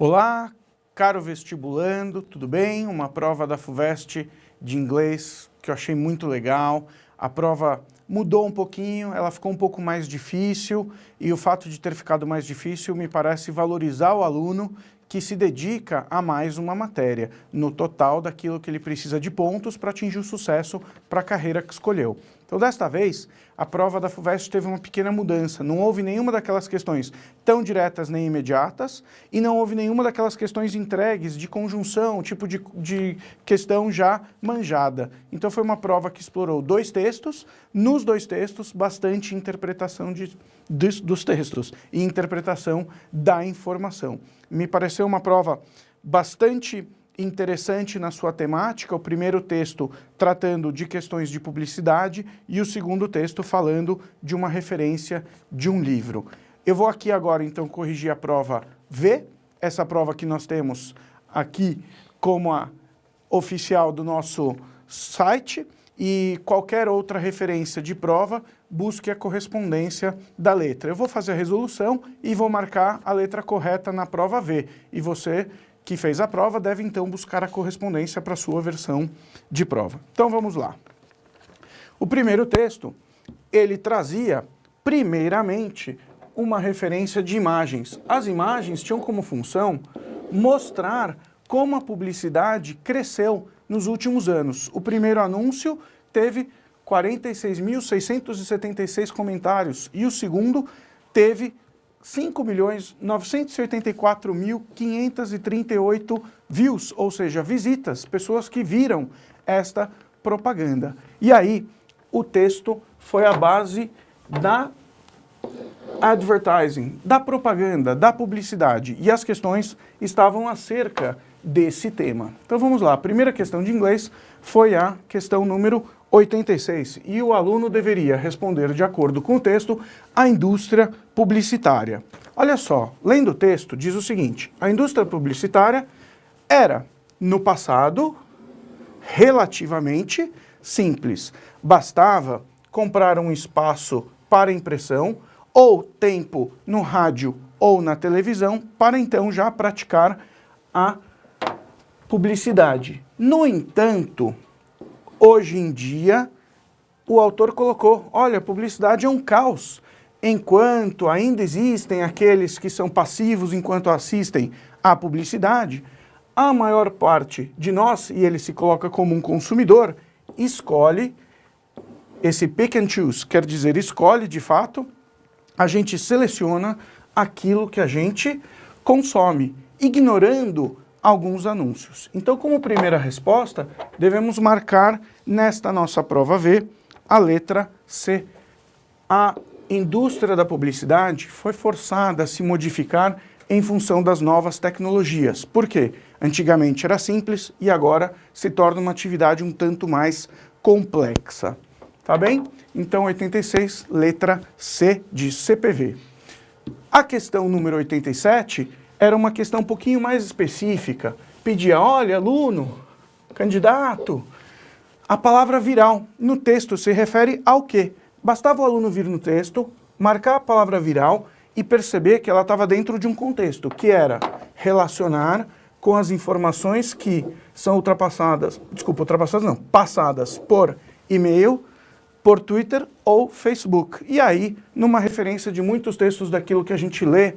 Olá, caro vestibulando, tudo bem? Uma prova da FUVEST de inglês que eu achei muito legal. A prova mudou um pouquinho, ela ficou um pouco mais difícil e o fato de ter ficado mais difícil me parece valorizar o aluno que se dedica a mais uma matéria, no total daquilo que ele precisa de pontos para atingir o sucesso para a carreira que escolheu. Então, desta vez, a prova da FUVEST teve uma pequena mudança. Não houve nenhuma daquelas questões tão diretas nem imediatas e não houve nenhuma daquelas questões entregues de conjunção, tipo de questão já manjada. Então, foi uma prova que explorou dois textos, nos dois textos, bastante interpretação dos textos e interpretação da informação. Me pareceu uma prova bastante interessante na sua temática, o primeiro texto tratando de questões de publicidade e o segundo texto falando de uma referência de um livro. Eu vou aqui agora então corrigir a prova V, essa prova que nós temos aqui como a oficial do nosso site, e qualquer outra referência de prova, busque a correspondência da letra. Eu vou fazer a resolução e vou marcar a letra correta na prova V. E você que fez a prova deve então buscar a correspondência para a sua versão de prova. Então vamos lá. O primeiro texto, ele trazia primeiramente uma referência de imagens. As imagens tinham como função mostrar como a publicidade cresceu nos últimos anos. O primeiro anúncio teve 46.676 comentários e o segundo teve 5.984.538 views, ou seja, visitas, pessoas que viram esta propaganda. E aí, o texto foi a base da advertising, da propaganda, da publicidade, e as questões estavam acerca desse tema. Então vamos lá, a primeira questão de inglês foi a questão número 86, e o aluno deveria responder de acordo com o texto a indústria publicitária. Olha só, lendo o texto, diz o seguinte: a indústria publicitária era, no passado, relativamente simples. Bastava comprar um espaço para impressão ou tempo no rádio ou na televisão para então já praticar a publicidade. No entanto, hoje em dia, o autor colocou, olha, a publicidade é um caos. Enquanto ainda existem aqueles que são passivos enquanto assistem à publicidade, a maior parte de nós, e ele se coloca como um consumidor, escolhe, esse pick and choose, quer dizer, escolhe de fato, a gente seleciona aquilo que a gente consome, ignorando alguns anúncios. Então, como primeira resposta, devemos marcar nesta nossa prova V a letra C. A indústria da publicidade foi forçada a se modificar em função das novas tecnologias. Por quê? Antigamente era simples e agora se torna uma atividade um tanto mais complexa. Tá bem? Então, 86, letra C de CPV. A questão número 87 era uma questão um pouquinho mais específica. Pedia, olha, aluno, candidato, a palavra viral no texto se refere ao quê? Bastava o aluno vir no texto, marcar a palavra viral e perceber que ela estava dentro de um contexto, que era relacionar com as informações que são passadas por e-mail, por Twitter ou Facebook. E aí, numa referência de muitos textos daquilo que a gente lê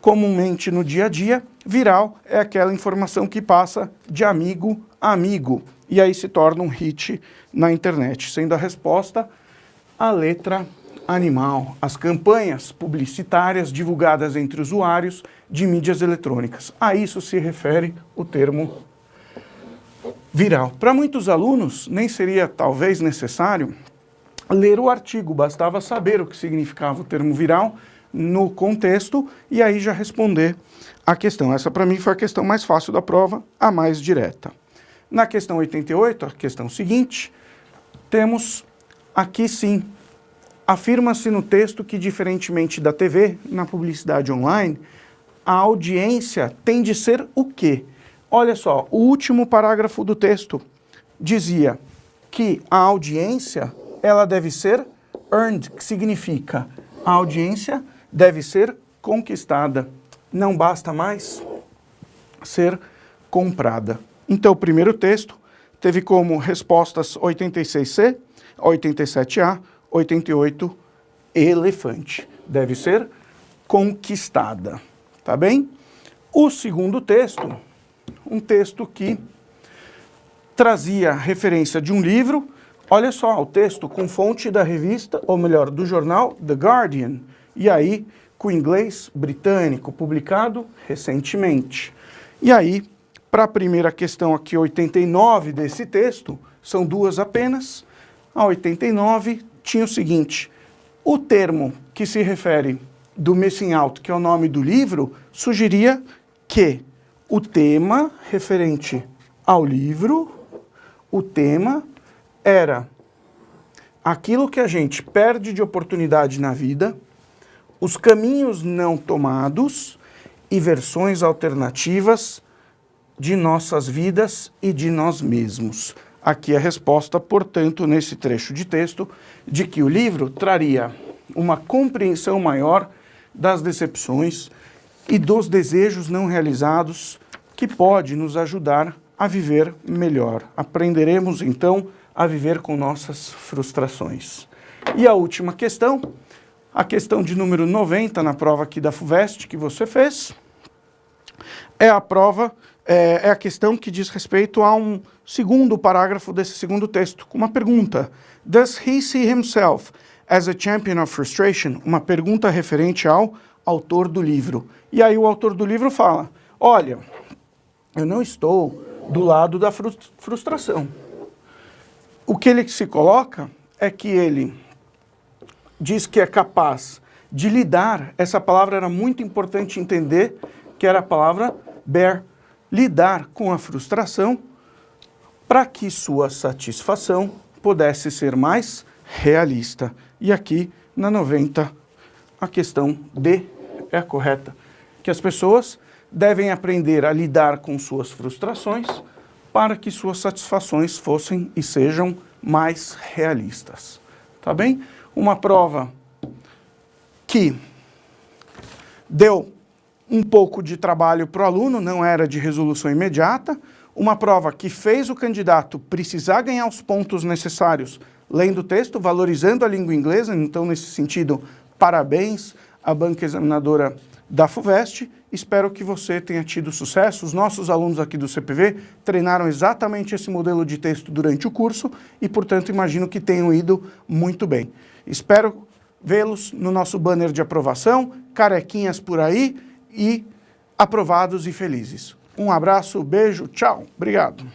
comumente no dia a dia, viral é aquela informação que passa de amigo a amigo. E aí se torna um hit na internet, sendo a resposta a letra animal. As campanhas publicitárias divulgadas entre usuários de mídias eletrônicas. A isso se refere o termo viral. Para muitos alunos, nem seria talvez necessário ler o artigo, bastava saber o que significava o termo viral no contexto e aí já responder a questão. Essa para mim foi a questão mais fácil da prova, a mais direta. Na questão 88, a questão seguinte, temos aqui sim, afirma-se no texto que, diferentemente da TV, na publicidade online, a audiência tem de ser o quê? Olha só, o último parágrafo do texto dizia que a audiência, ela deve ser earned, que significa a audiência deve ser conquistada. Não basta mais ser comprada. Então, o primeiro texto teve como respostas 86C, 87A, 88, elefante. Deve ser conquistada, tá bem? O segundo texto, um texto que trazia referência de um livro. Olha só, o texto com fonte da revista, ou melhor, do jornal The Guardian, e aí com inglês britânico, publicado recentemente. E aí, para a primeira questão aqui, 89 desse texto, são duas apenas. A 89 tinha o seguinte: o termo que se refere do Missing Out, que é o nome do livro, sugeria que o tema referente ao livro, o tema era aquilo que a gente perde de oportunidade na vida, os caminhos não tomados e versões alternativas de nossas vidas e de nós mesmos. Aqui a resposta, portanto, nesse trecho de texto, de que o livro traria uma compreensão maior das decepções e dos desejos não realizados, que pode nos ajudar a viver melhor. Aprenderemos, então, a viver com nossas frustrações. E a última questão, a questão de número 90 na prova aqui da FUVEST que você fez, é a questão que diz respeito a um segundo parágrafo desse segundo texto, com uma pergunta. Does he see himself as a champion of frustration? Uma pergunta referente ao autor do livro. E aí o autor do livro fala: olha, eu não estou do lado da frustração. O que ele se coloca é que ele diz que é capaz de lidar, essa palavra era muito importante entender, que era a palavra bear, lidar com a frustração para que sua satisfação pudesse ser mais realista. E aqui, na 90, a questão D é a correta, que as pessoas devem aprender a lidar com suas frustrações para que suas satisfações fossem e sejam mais realistas. Tá bem? Uma prova que deu um pouco de trabalho para o aluno, não era de resolução imediata, uma prova que fez o candidato precisar ganhar os pontos necessários lendo o texto, valorizando a língua inglesa. Então, nesse sentido, parabéns à banca examinadora da FUVEST. Espero que você tenha tido sucesso. Os nossos alunos aqui do CPV treinaram exatamente esse modelo de texto durante o curso e, portanto, imagino que tenham ido muito bem. Espero vê-los no nosso banner de aprovação, carequinhas por aí e aprovados e felizes. Um abraço, beijo, tchau, obrigado.